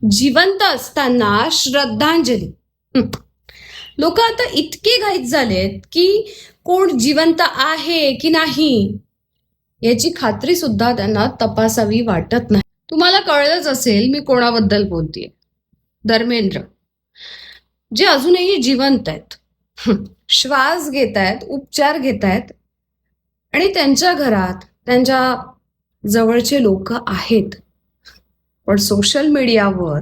जिवंत असताना श्रद्धांजली. लोक आता इतके घाईत झालेत की कोण जिवंत आहे की नाही याची खात्री सुद्धा त्यांना तपासावी वाटत नाही. तुम्हाला कळलंच असेल मी कोणाबद्दल बोलतेय. धर्मेंद्र, जे अजूनही जिवंत आहेत, श्वास घेत आहेत, उपचार घेत आहेत आणि त्यांच्या घरात त्यांच्या जवळचे लोक आहेत. पण सोशल मीडियावर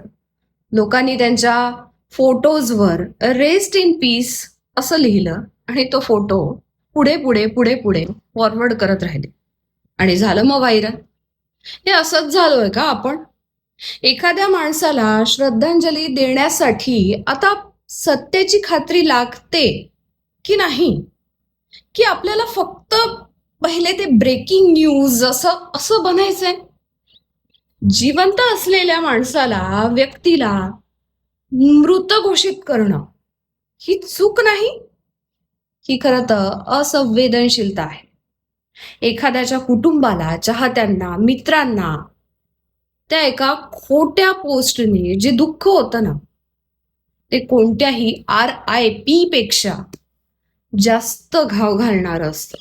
लोकांनी त्यांच्या फोटोजवर रेस्ट इन पीस असं लिहिलं आणि तो फोटो पुढे पुढे पुढे पुढे फॉरवर्ड करत राहिले आणि झालं मग व्हायरल. हे असंच झालोय का आपण? एखाद्या माणसाला श्रद्धांजली देण्यासाठी आता सत्याची खात्री लागते की नाही, की आपल्याला फक्त पहिले ते ब्रेकिंग न्यूज असं असं बनायचंय? जिवंत असलेल्या माणसाला, व्यक्तीला मृत घोषित करणं ही चूक नाही? ही खरं तर असंवेदनशीलता आहे. एखाद्याच्या कुटुंबाला, चाहत्यांना, मित्रांना त्या एका खोट्या पोस्टने जे दुःख होतं ना, ते कोणत्याही RIP पेक्षा जास्त घाव घालणारं असतं.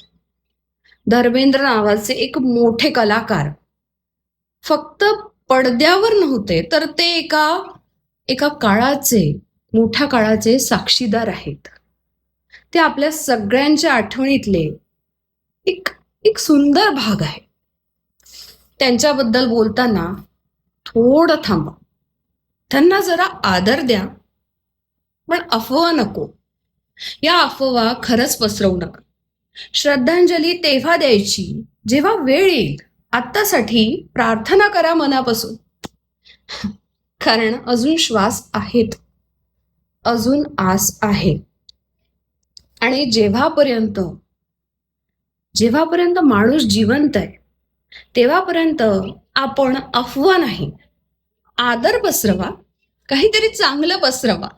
धर्मेंद्र नावाचे एक मोठे कलाकार फक्त पडद्यावर नव्हते, तर ते एका काळाचे, मोठ्या काळाचे साक्षीदार आहेत. ते आपल्या सगळ्यांच्या आठवणीतले एक एक सुंदर भाग आहे. त्यांच्याबद्दल बोलताना थोडं थांबा, त्यांना जरा आदर द्या, पण अफवा नको. या अफवा खरंच पसरवू नका. श्रद्धांजली तेव्हा द्यायची जेव्हा वेळ येईल. आत्तासाठी प्रार्थना करा मनापासून, कारण अजून श्वास आहेत, अजून आस आहे. आणि जेव्हापर्यंत माणूस जिवंत आहे तेव्हापर्यंत आपण अफवा नाही, आदर पसरवा, काहीतरी चांगलं पसरवा.